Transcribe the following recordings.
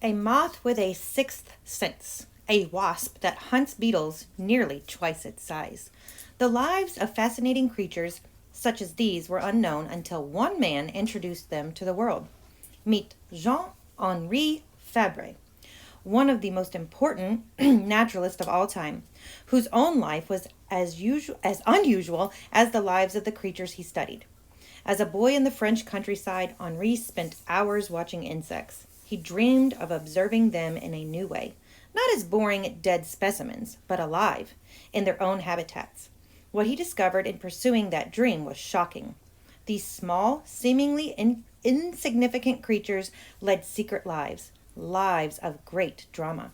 A moth with a sixth sense, a wasp that hunts beetles nearly twice its size. The lives of fascinating creatures such as these were unknown until one man introduced them to the world. Meet Jean-Henri Fabre, one of the most important naturalists of all time, whose own life was as unusual as the lives of the creatures he studied. As a boy in the French countryside, Henri spent hours watching insects. He dreamed of observing them in a new way, not as boring dead specimens, but alive, in their own habitats. What he discovered in pursuing that dream was shocking. These small, seemingly insignificant creatures led secret lives, lives of great drama.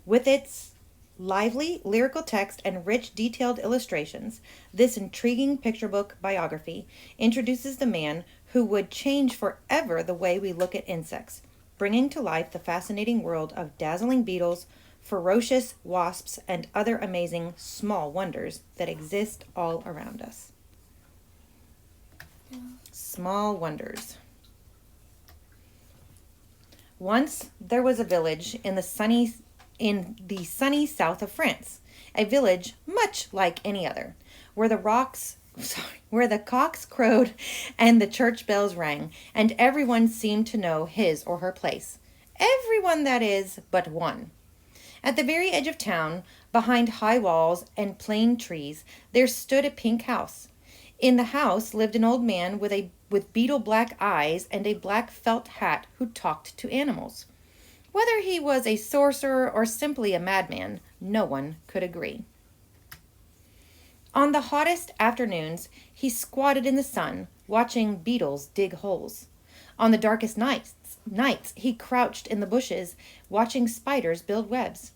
With its lively lyrical text and rich detailed illustrations, this intriguing picture book biography introduces the man who would change forever the way we look at insects, bringing to life the fascinating world of dazzling beetles, ferocious wasps, and other amazing small wonders that exist all around us. Small wonders. Once there was a village in the sunny south of France, a village much like any other, where the cocks crowed and the church bells rang, and everyone seemed to know his or her place. Everyone, that is, but one. At the very edge of town, behind high walls and plane trees, there stood a pink house. In the house lived an old man with beetle black eyes and a black felt hat who talked to animals. Whether he was a sorcerer or simply a madman, no one could agree. On the hottest afternoons, he squatted in the sun, watching beetles dig holes. On the darkest nights, he crouched in the bushes, watching spiders build webs.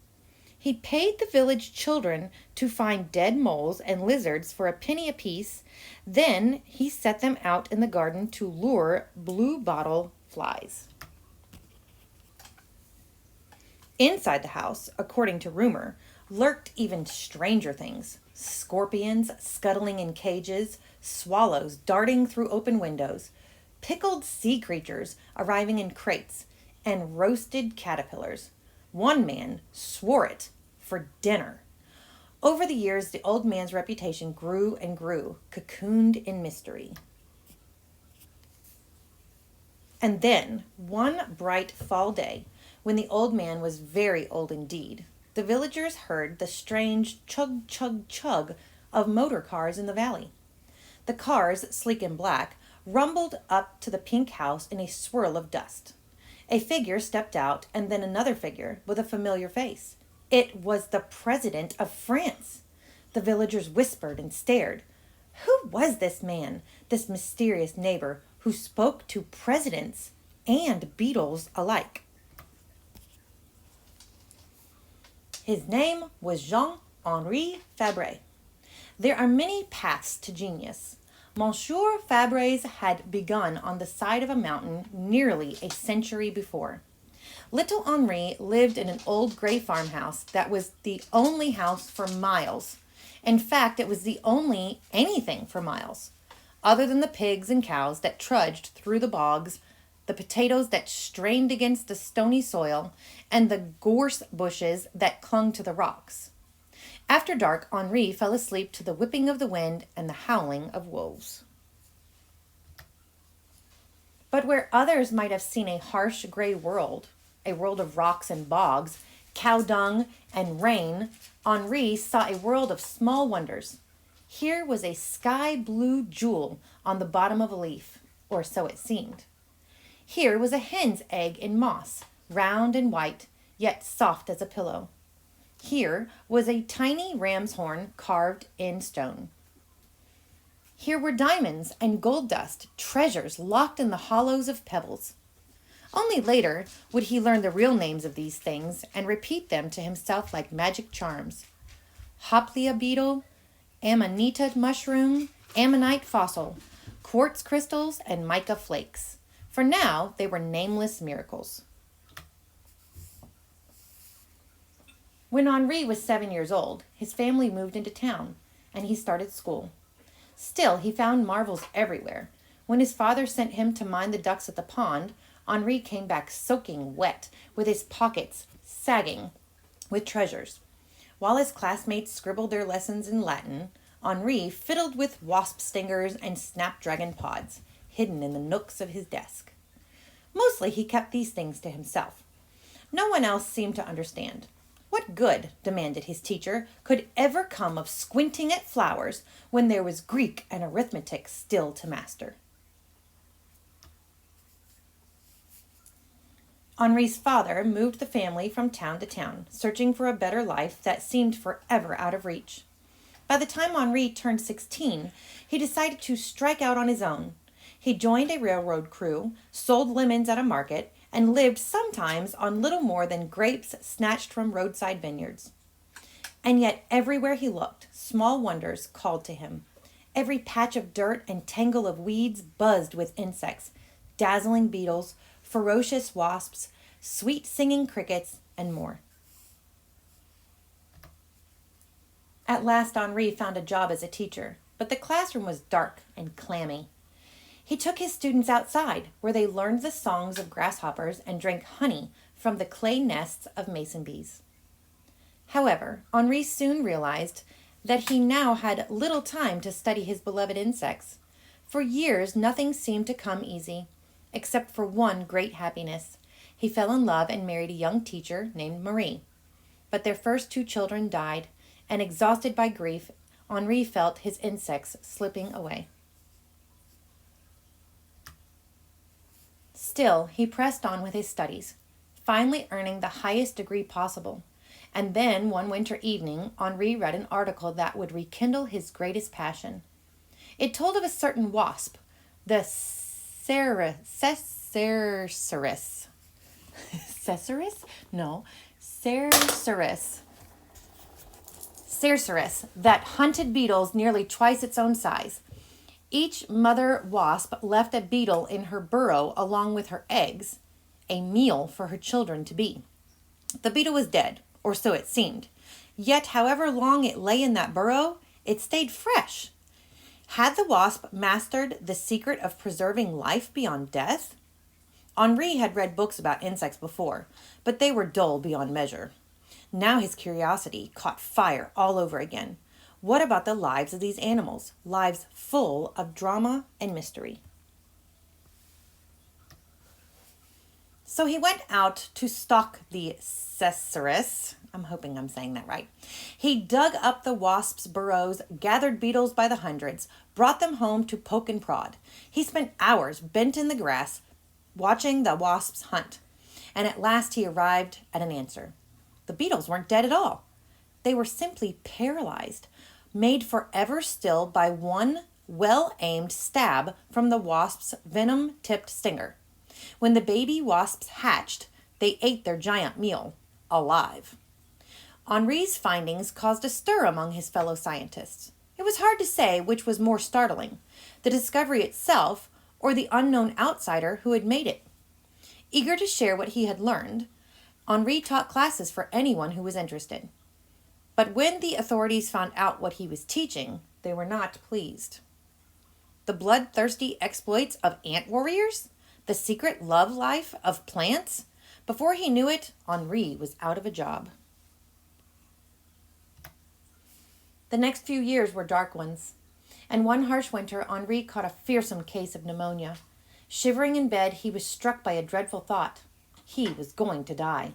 He paid the village children to find dead moles and lizards for a penny apiece. Then he set them out in the garden to lure blue-bottle flies. Inside the house, according to rumor, lurked even stranger things. Scorpions scuttling in cages, swallows darting through open windows, pickled sea creatures arriving in crates, and roasted caterpillars. One man swore it for dinner. Over the years, the old man's reputation grew and grew, cocooned in mystery. And then, one bright fall day, when the old man was very old indeed, the villagers heard the strange chug, chug, chug of motor cars in the valley. The cars, sleek and black, rumbled up to the pink house in a swirl of dust. A figure stepped out, and then another figure with a familiar face. It was the President of France. The villagers whispered and stared. Who was this man, this mysterious neighbor who spoke to presidents and beetles alike? His name was Jean-Henri Fabre. There are many paths to genius. Monsieur Fabre's had begun on the side of a mountain nearly a century before. Little Henri lived in an old gray farmhouse that was the only house for miles. In fact, it was the only anything for miles, other than the pigs and cows that trudged through the bogs, the potatoes that strained against the stony soil, and the gorse bushes that clung to the rocks. After dark, Henri fell asleep to the whipping of the wind and the howling of wolves. But where others might have seen a harsh gray world, a world of rocks and bogs, cow dung and rain, Henri saw a world of small wonders. Here was a sky blue jewel on the bottom of a leaf, or so it seemed. Here was a hen's egg in moss, round and white, yet soft as a pillow. Here was a tiny ram's horn carved in stone. Here were diamonds and gold dust, treasures locked in the hollows of pebbles. Only later would he learn the real names of these things and repeat them to himself like magic charms. Hoplia beetle, amanita mushroom, ammonite fossil, quartz crystals, and mica flakes. For now, they were nameless miracles. When Henri was 7 years old, his family moved into town, and he started school. Still, he found marvels everywhere. When his father sent him to mind the ducks at the pond, Henri came back soaking wet, with his pockets sagging with treasures. While his classmates scribbled their lessons in Latin, Henri fiddled with wasp stingers and snapdragon pods, hidden in the nooks of his desk. Mostly he kept these things to himself. No one else seemed to understand. What good, demanded his teacher, could ever come of squinting at flowers when there was Greek and arithmetic still to master? Henri's father moved the family from town to town, searching for a better life that seemed forever out of reach. By the time Henri turned 16, he decided to strike out on his own. He joined a railroad crew, sold lemons at a market, and lived sometimes on little more than grapes snatched from roadside vineyards. And yet everywhere he looked, small wonders called to him. Every patch of dirt and tangle of weeds buzzed with insects, dazzling beetles, ferocious wasps, sweet singing crickets, and more. At last Henri found a job as a teacher, but the classroom was dark and clammy. He took his students outside, where they learned the songs of grasshoppers and drank honey from the clay nests of mason bees. However, Henri soon realized that he now had little time to study his beloved insects. For years, nothing seemed to come easy, except for one great happiness. He fell in love and married a young teacher named Marie. But their first 2 children died, and exhausted by grief, Henri felt his insects slipping away. Still, he pressed on with his studies, finally earning the highest degree possible. And then, one winter evening, Henri read an article that would rekindle his greatest passion. It told of a certain wasp, the Cerceris. Cerceris, that hunted beetles nearly twice its own size. Each mother wasp left a beetle in her burrow along with her eggs, a meal for her children to be. The beetle was dead, or so it seemed. Yet, however long it lay in that burrow, it stayed fresh. Had the wasp mastered the secret of preserving life beyond death? Henri had read books about insects before, but they were dull beyond measure. Now his curiosity caught fire all over again. What about the lives of these animals? Lives full of drama and mystery. So he went out to stalk the Cerceris. I'm hoping I'm saying that right. He dug up the wasps' burrows, gathered beetles by the hundreds, brought them home to poke and prod. He spent hours bent in the grass, watching the wasps hunt. And at last he arrived at an answer. The beetles weren't dead at all. They were simply paralyzed, made forever still by one well-aimed stab from the wasp's venom-tipped stinger. When the baby wasps hatched, they ate their giant meal, alive. Henri's findings caused a stir among his fellow scientists. It was hard to say which was more startling, the discovery itself or the unknown outsider who had made it. Eager to share what he had learned, Henri taught classes for anyone who was interested. But when the authorities found out what he was teaching, they were not pleased. The bloodthirsty exploits of ant warriors? The secret love life of plants? Before he knew it, Henri was out of a job. The next few years were dark ones, and one harsh winter, Henri caught a fearsome case of pneumonia. Shivering in bed, he was struck by a dreadful thought. He was going to die.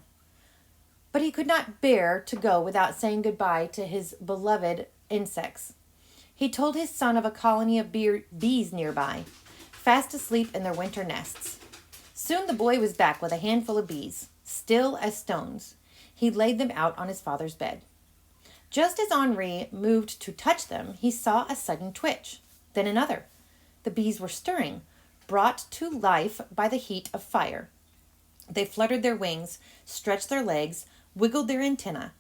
But he could not bear to go without saying goodbye to his beloved insects. He told his son of a colony of bees nearby, fast asleep in their winter nests. Soon the boy was back with a handful of bees, still as stones. He laid them out on his father's bed. Just as Henri moved to touch them, he saw a sudden twitch, then another. The bees were stirring, brought to life by the heat of fire. They fluttered their wings, stretched their legs, wiggled their antennae.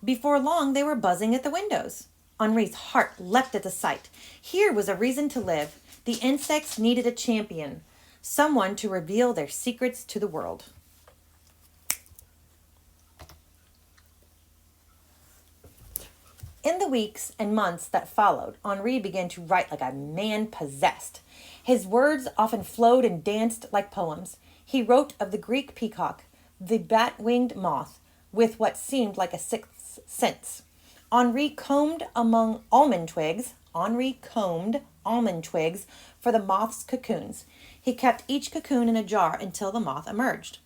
Before long, they were buzzing at the windows. Henri's heart leapt at the sight. Here was a reason to live. The insects needed a champion, someone to reveal their secrets to the world. In the weeks and months that followed, Henri began to write like a man possessed. His words often flowed and danced like poems. He wrote of the Greek peacock, the bat-winged moth, with what seemed like a sixth sense. Henri combed almond twigs for the moth's cocoons. He kept each cocoon in a jar until the moth emerged.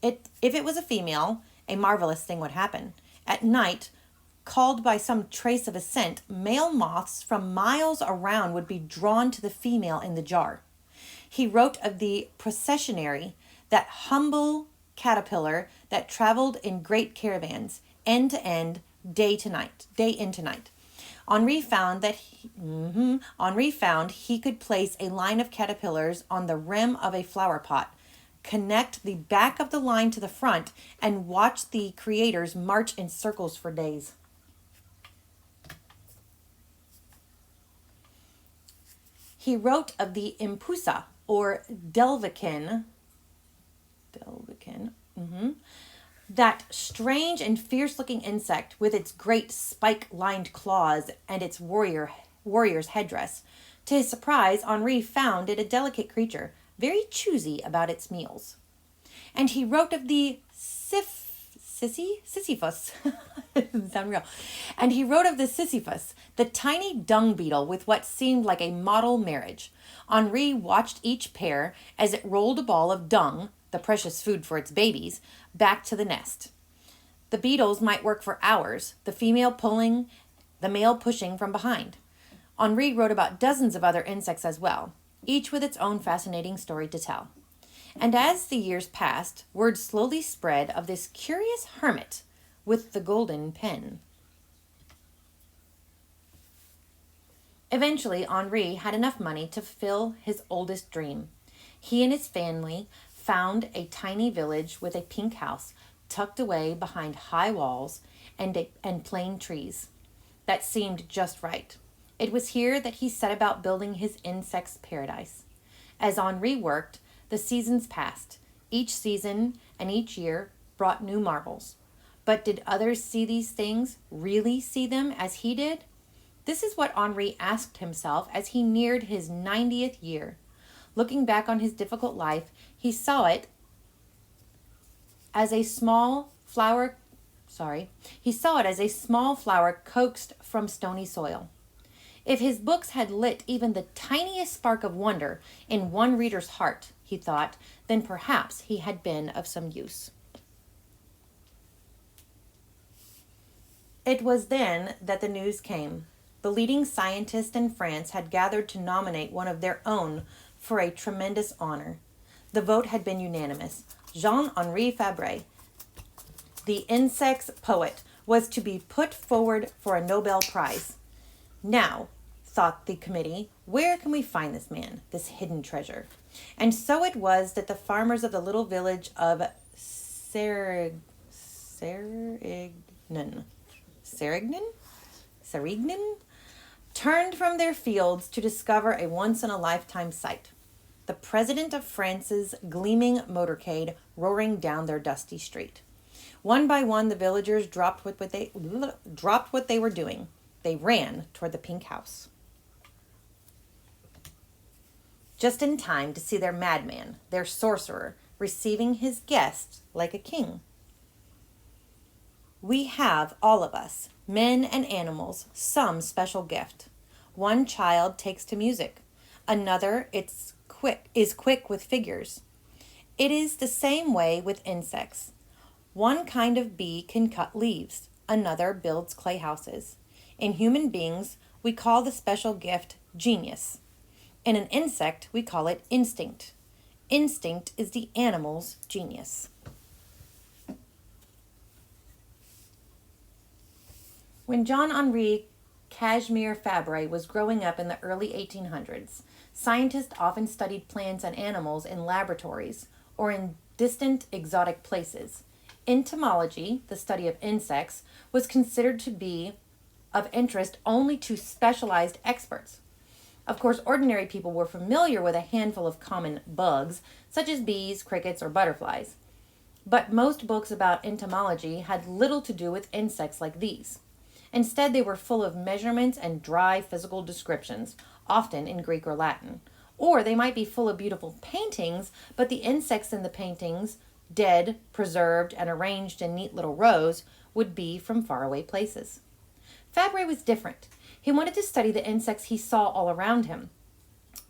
If it was a female, a marvelous thing would happen. At night, called by some trace of a scent, male moths from miles around would be drawn to the female in the jar. He wrote of the processionary, that humble caterpillar that traveled in great caravans, end to end, day into night. Henri found he could place a line of caterpillars on the rim of a flower pot, connect the back of the line to the front, and watch the creators march in circles for days. He wrote of the impusa, or delvikin, that strange and fierce-looking insect with its great spike-lined claws and its warrior's headdress. To his surprise, Henri found it a delicate creature, very choosy about its meals. And he wrote of the Sisyphus. Doesn't sound real. And he wrote of the Sisyphus, the tiny dung beetle with what seemed like a model marriage. Henri watched each pair as it rolled a ball of dung, the precious food for its babies, back to the nest. The beetles might work for hours, the female pulling, the male pushing from behind. Henri wrote about dozens of other insects as well, each with its own fascinating story to tell. And as the years passed, word slowly spread of this curious hermit with the golden pen. Eventually, Henri had enough money to fulfill his oldest dream. He and his family found a tiny village with a pink house tucked away behind high walls and plain trees. That seemed just right. It was here that he set about building his insect's paradise. As Henri worked, the seasons passed. Each season and each year brought new marvels. But did others see these things, really see them as he did? This is what Henri asked himself as he neared his 90th year. Looking back on his difficult life, he saw it as a small flower coaxed from stony soil. If his books had lit even the tiniest spark of wonder in one reader's heart, he thought, then perhaps he had been of some use. It was then that the news came. The leading scientists in France had gathered to nominate one of their own for a tremendous honor. The vote had been unanimous. Jean-Henri Fabre, the insect's poet, was to be put forward for a Nobel Prize. Now, thought the committee, where can we find this man, this hidden treasure? And so it was that the farmers of the little village of Serignan turned from their fields to discover a once-in-a-lifetime sight. The president of France's gleaming motorcade roaring down their dusty street. One by one, the villagers dropped what they were doing. They ran toward the pink house. Just in time to see their madman, their sorcerer, receiving his guests like a king. We have, all of us, men and animals, some special gift. One child takes to music. Another is quick with figures. It is the same way with insects. One kind of bee can cut leaves. Another builds clay houses. In human beings, we call the special gift genius. In an insect, we call it instinct. Instinct is the animal's genius. When Jean-Henri Cashmere Fabre was growing up in the early 1800s, scientists often studied plants and animals in laboratories or in distant exotic places. Entomology, the study of insects, was considered to be of interest only to specialized experts. Of course, ordinary people were familiar with a handful of common bugs, such as bees, crickets, or butterflies. But most books about entomology had little to do with insects like these. Instead, they were full of measurements and dry physical descriptions, often in Greek or Latin, Or they might be full of beautiful paintings, but the insects in the paintings, dead, preserved, and arranged in neat little rows, would be from faraway places. Fabre was different. He wanted to study the insects he saw all around him,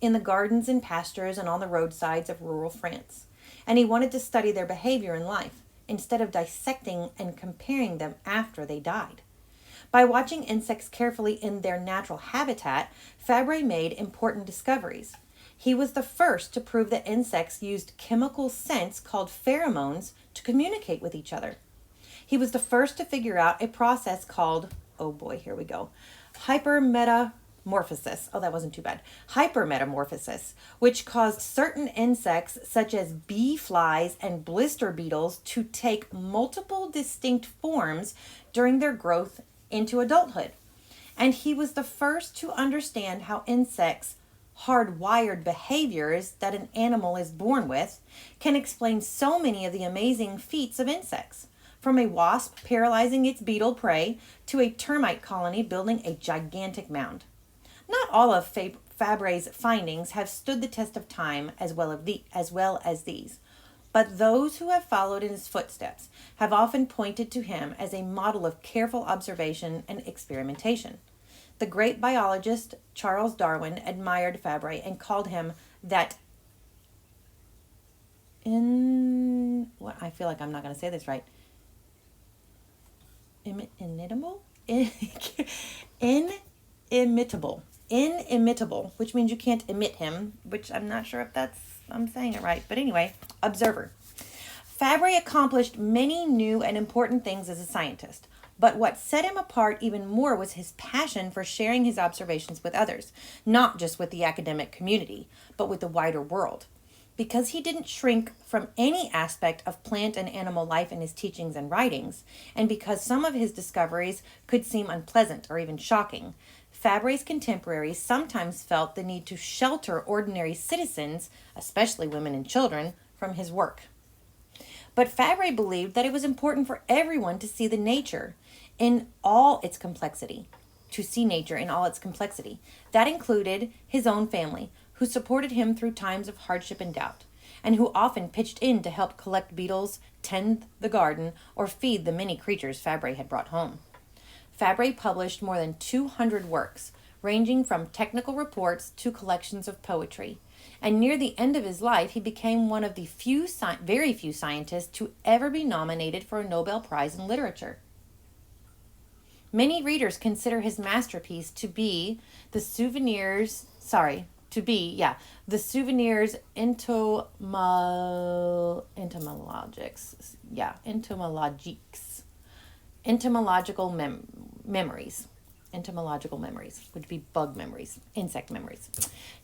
in the gardens and pastures and on the roadsides of rural France. And he wanted to study their behavior in life, instead of dissecting and comparing them after they died. By watching insects carefully in their natural habitat, Fabre made important discoveries. He was the first to prove that insects used chemical scents called pheromones to communicate with each other. He was the first to figure out a process called, oh boy, here we go, hypermetamorphosis. Oh, that wasn't too bad. Hypermetamorphosis, which caused certain insects such as bee flies and blister beetles to take multiple distinct forms during their growth into adulthood. And he was the first to understand how insects' hardwired behaviors that an animal is born with can explain so many of the amazing feats of insects, from a wasp paralyzing its beetle prey to a termite colony building a gigantic mound. Not all of Fabre's findings have stood the test of time as well as these, but those who have followed in his footsteps have often pointed to him as a model of careful observation and experimentation. The great biologist Charles Darwin admired Fabre and called him that I feel like I'm not going to say this right. Inimitable, which means you can't imit him, which I'm not sure if I'm saying it right. But anyway, observer. Fabre accomplished many new and important things as a scientist. But what set him apart even more was his passion for sharing his observations with others, not just with the academic community, but with the wider world. Because he didn't shrink from any aspect of plant and animal life in his teachings and writings, and because some of his discoveries could seem unpleasant or even shocking, Fabre's contemporaries sometimes felt the need to shelter ordinary citizens, especially women and children, from his work. But Fabre believed that it was important for everyone to see nature in all its complexity. That included his own family, who supported him through times of hardship and doubt, and who often pitched in to help collect beetles, tend the garden, or feed the many creatures Fabre had brought home. Fabre published more than 200 works, ranging from technical reports to collections of poetry. And near the end of his life, he became one of the very few scientists to ever be nominated for a Nobel Prize in Literature. Many readers consider his masterpiece to be the Souvenirs Entomological memories, which would be bug memories, insect memories.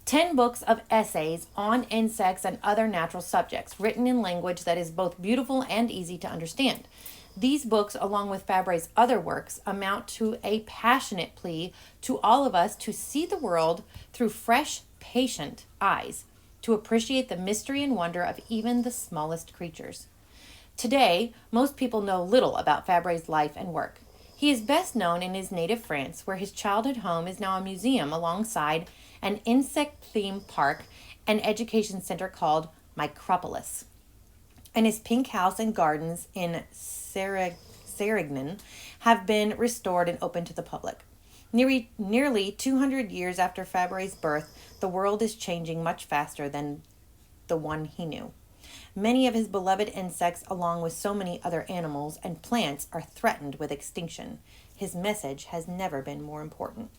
10 books of essays on insects and other natural subjects, written in language that is both beautiful and easy to understand. These books, along with Fabre's other works, amount to a passionate plea to all of us to see the world through fresh, patient eyes, to appreciate the mystery and wonder of even the smallest creatures. Today, most people know little about Fabre's life and work. He is best known in his native France, where his childhood home is now a museum alongside an insect-themed park and education center called Micropolis. And his pink house and gardens in Sérignan have been restored and open to the public. Nearly 200 years after Fabre's birth, the world is changing much faster than the one he knew. Many of his beloved insects, along with so many other animals and plants, are threatened with extinction. His message has never been more important.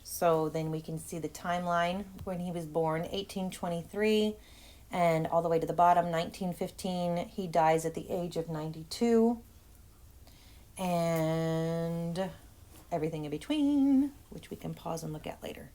So then we can see the timeline when he was born, 1823, and all the way to the bottom, 1915. He dies at the age of 92. And everything in between, which we can pause and look at later.